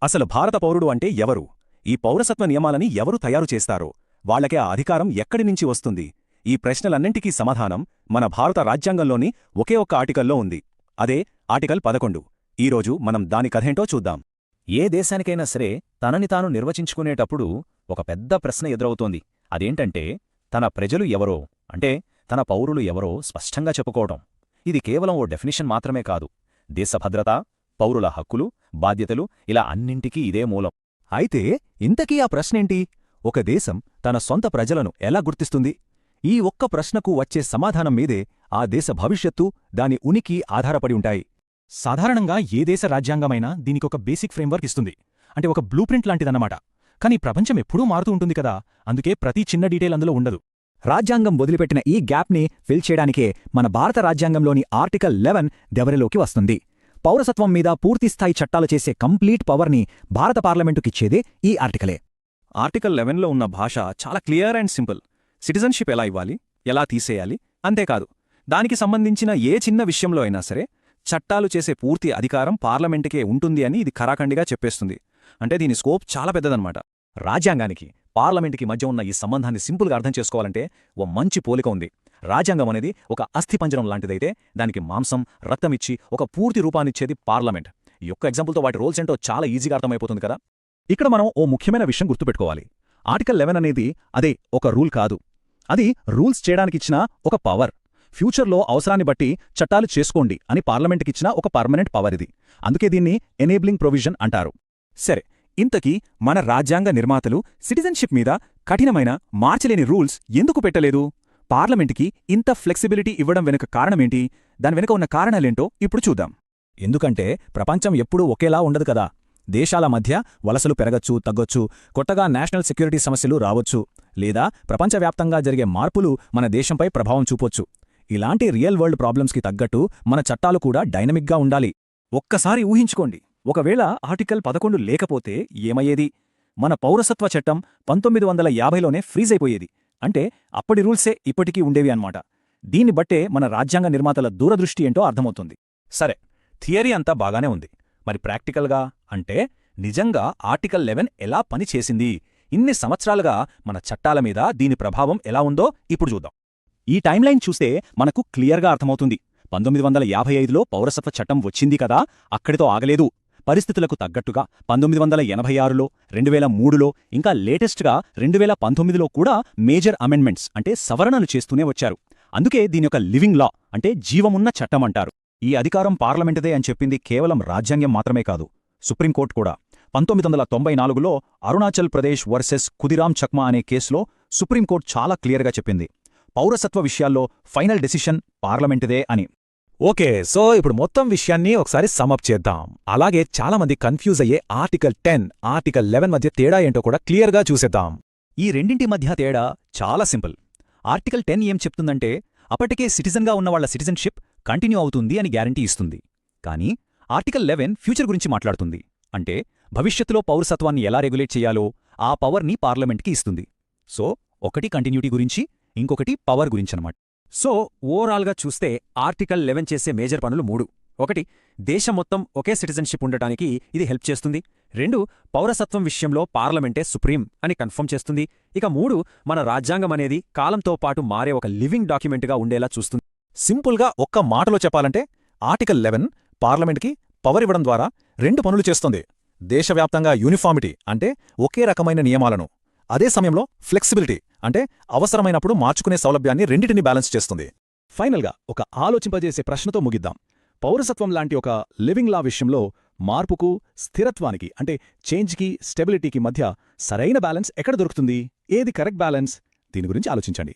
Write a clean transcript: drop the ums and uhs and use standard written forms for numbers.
అసలు భారత పౌరుడు అంటే ఎవరు? ఈ పౌరసత్వ నియమాలని ఎవరు తయారు చేస్తారో వాళ్లకే ఆ అధికారం ఎక్కడి నుంచి వస్తుంది? ఈ ప్రశ్నలన్నింటికీ సమాధానం మన భారత రాజ్యాంగంలోని ఒకే ఒక్క ఆర్టికల్లో ఉంది. అదే ఆర్టికల్ 11. ఈరోజు మనం దాని కథేంటో చూద్దాం. ఏ దేశానికైనా సరే తనని తాను నిర్వచించుకునేటప్పుడు ఒక పెద్ద ప్రశ్న ఎదురవుతోంది. అదేంటంటే తన ప్రజలు ఎవరో, అంటే తన పౌరులు ఎవరో స్పష్టంగా చెప్పుకోవడం. ఇది కేవలం ఓ డెఫినిషన్ మాత్రమే కాదు. దేశ భద్రత, పౌరుల హక్కులు, బాధ్యతలు ఇలా అన్నింటికీ ఇదే మూలం. అయితే ఇంతకీ ఆ ప్రశ్నేంటి? ఒక దేశం తన సొంత ప్రజలను ఎలా గుర్తిస్తుంది? ఈ ఒక్క ప్రశ్నకు వచ్చే సమాధానం మీదే ఆ దేశ భవిష్యత్తు, దాని ఉనికి ఆధారపడి ఉంటాయి. సాధారణంగా ఏ దేశ రాజ్యాంగమైనా దీనికొక బేసిక్ ఫ్రేమ్వర్క్ ఇస్తుంది. అంటే ఒక బ్లూ ప్రింట్ లాంటిదన్నమాట. కానీ ప్రపంచం ఎప్పుడూ మారుతూ ఉంటుంది కదా, అందుకే ప్రతి చిన్న డీటెయిల్ అందులో ఉండదు. రాజ్యాంగం వదిలిపెట్టిన ఈ గ్యాప్ని ఫిల్ చేయడానికే మన భారత రాజ్యాంగంలోని ఆర్టికల్ 11 దెవరిలోకి వస్తుంది. పౌరసత్వం మీద పూర్తిస్థాయి చట్టాలు చేసే కంప్లీట్ పవర్ని భారత పార్లమెంటుకిచ్చేదే ఈ ఆర్టికలే. ఆర్టికల్ 11లో ఉన్న భాష చాలా క్లియర్ అండ్ సింపుల్. సిటిజన్షిప్ ఎలా ఇవ్వాలి, ఎలా తీసేయాలి, అంతేకాదు దానికి సంబంధించిన ఏ చిన్న విషయంలో అయినా సరే చట్టాలు చేసే పూర్తి అధికారం పార్లమెంటుకే ఉంటుంది అని ఇది ఖరాఖండిగా చెప్పేస్తుంది. అంటే దీని స్కోప్ చాలా పెద్దదన్నమాట. రాజ్యాంగానికి పార్లమెంటుకి మధ్య ఉన్న ఈ సంబంధాన్ని సింపుల్గా అర్థం చేసుకోవాలంటే ఓ మంచి పోలిక ఉంది. రాజ్యాంగం అనేది ఒక అస్థిపంజరం లాంటిదైతే దానికి మాంసం, రక్తమిచ్చి ఒక పూర్తి రూపాన్నిచ్చేది పార్లమెంట్. ఈ యొక్క ఎగ్జాంపుల్తో వాటి రోల్స్ ఏంటో చాలా ఈజీగా అర్థమైపోతుంది కదా. ఇక్కడ మనం ఓ ముఖ్యమైన విషయం గుర్తుపెట్టుకోవాలి. ఆర్టికల్ 11 అనేది అదే ఒక రూల్ కాదు. అది రూల్స్ చేయడానికిచ్చిన ఒక పవర్. ఫ్యూచర్లో అవసరాన్ని బట్టి చట్టాలు చేసుకోండి అని పార్లమెంటుకిచ్చిన ఒక పర్మనెంట్ పవర్ ఇది. అందుకే దీన్ని ఎనేబ్లింగ్ ప్రొవిజన్ అంటారు. సరే, ఇంతకీ మన రాజ్యాంగ నిర్మాతలు సిటిజన్షిప్ మీద కఠినమైన, మార్చలేని రూల్స్ ఎందుకు పెట్టలేదు? పార్లమెంటుకి ఇంత ఫ్లెక్సిబిలిటీ ఇవ్వడం వెనుక కారణమేంటి? దాని వెనుక ఉన్న కారణాలేంటో ఇప్పుడు చూద్దాం. ఎందుకంటే ప్రపంచం ఎప్పుడూ ఒకేలా ఉండదు కదా. దేశాల మధ్య వలసలు పెరగచ్చు, తగ్గొచ్చు, కొత్తగా నేషనల్ సెక్యూరిటీ సమస్యలు రావచ్చు, లేదా ప్రపంచవ్యాప్తంగా జరిగే మార్పులు మన దేశంపై ప్రభావం చూపొచ్చు. ఇలాంటి రియల్ వరల్డ్ ప్రాబ్లమ్స్కి తగ్గట్టు మన చట్టాలు కూడా డైనమిక్గా ఉండాలి. ఒక్కసారి ఊహించుకోండి, ఒకవేళ ఆర్టికల్ 11 లేకపోతే ఏమయ్యేది? మన పౌరసత్వ చట్టం 1950లోనే ఫ్రీజ్ అయిపోయేది. అంటే అప్పటి రూల్సే ఇప్పటికీ ఉండేవి అన్నమాట. దీన్ని బట్టే మన రాజ్యాంగ నిర్మాతల దూరదృష్టి ఏంటో అర్థమవుతుంది. సరే, థియరీ అంతా బాగానే ఉంది. మరి ప్రాక్టికల్గా అంటే నిజంగా ఆర్టికల్ 11 ఎలా పనిచేసింది? ఇన్ని సంవత్సరాలుగా మన చట్టాల మీద దీని ప్రభావం ఎలా ఉందో ఇప్పుడు చూద్దాం. ఈ టైమ్లైన్ చూస్తే మనకు క్లియర్గా అర్థమవుతుంది. 1955లో పౌరసత్వ చట్టం వచ్చింది కదా, అక్కడితో ఆగలేదు. పరిస్థితులకు తగ్గట్టుగా 1986లో, 2003లో, ఇంకా లేటెస్ట్గా 2019లో కూడా మేజర్ అమెండ్మెంట్స్ అంటే సవరణలు చేస్తూనే వచ్చారు. అందుకే దీనొక లివింగ్ లా అంటే జీవమున్న చట్టం అంటారు. ఈ అధికారం పార్లమెంటుదే అని చెప్పింది కేవలం రాజ్యాంగం మాత్రమే కాదు, సుప్రీంకోర్టు కూడా. 1994లో అరుణాచల్ ప్రదేశ్ వర్సెస్ ఖుదిరామ్ చక్మా అనే కేసులో సుప్రీంకోర్టు చాలా క్లియర్గా చెప్పింది, పౌరసత్వ విషయాల్లో ఫైనల్ డెసిషన్ పార్లమెంటుదే అని. ఓకే, సో ఇప్పుడు మొత్తం విషయాన్ని ఒకసారి సమప్ చేద్దాం. అలాగే చాలామంది కన్ఫ్యూజ్ అయ్యే ఆర్టికల్ 10, ఆర్టికల్ 11 మధ్య తేడా ఏంటో కూడా క్లియర్గా చూసేద్దాం. ఈ రెండింటి మధ్య తేడా చాలా సింపుల్. ఆర్టికల్ 10 ఏం చెప్తుందంటే అప్పటికే సిటిజన్గా ఉన్నవాళ్ల సిటిజన్షిప్ కంటిన్యూ అవుతుంది అని గ్యారంటీ ఇస్తుంది. కానీ ఆర్టికల్ 11 ఫ్యూచర్ గురించి మాట్లాడుతుంది. అంటే భవిష్యత్తులో పౌరసత్వాన్ని ఎలా రెగ్యులేట్ చేయాలో ఆ పవర్ని పార్లమెంట్కి ఇస్తుంది. సో ఒకటి కంటిన్యూటీ గురించి, ఇంకొకటి పవర్ గురించనమాట. సో ఓవరాల్గా చూస్తే ఆర్టికల్ 11 చేసే మేజర్ పనులు 3. 1. దేశం మొత్తం ఒకే సిటిజన్షిప్ ఉండటానికి ఇది హెల్ప్ చేస్తుంది. 2. పౌరసత్వం విషయంలో పార్లమెంటే సుప్రీం అని కన్ఫర్మ్ చేస్తుంది. ఇక 3. మన రాజ్యాంగం అనేది కాలంతో పాటు మారే ఒక లివింగ్ డాక్యుమెంట్గా ఉండేలా చూస్తుంది. సింపుల్గా ఒక్క మాటలో చెప్పాలంటే ఆర్టికల్ 11 పార్లమెంట్కి పవర్ ఇవ్వడం ద్వారా 2 పనులు చేస్తుంది. దేశవ్యాప్తంగా యూనిఫామిటీ అంటే ఒకే రకమైన నియమాలను, అదే సమయంలో ఫ్లెక్సిబిలిటీ అంటే అవసరమైనప్పుడు మార్చుకునే సౌలభ్యాన్ని రెండిటిని బ్యాలెన్స్ చేస్తుంది. ఫైనల్గా ఒక ఆలోచింపజేసే ప్రశ్నతో ముగిద్దాం. పౌరసత్వం లాంటి ఒక లివింగ్ లా విషయంలో మార్పుకు, స్థిరత్వానికి అంటే చేంజ్కి, స్టెబిలిటీకి మధ్య సరైన బ్యాలెన్స్ ఎక్కడ దొరుకుతుంది? ఏది కరెక్ట్ బ్యాలెన్స్? దీని గురించి ఆలోచించండి.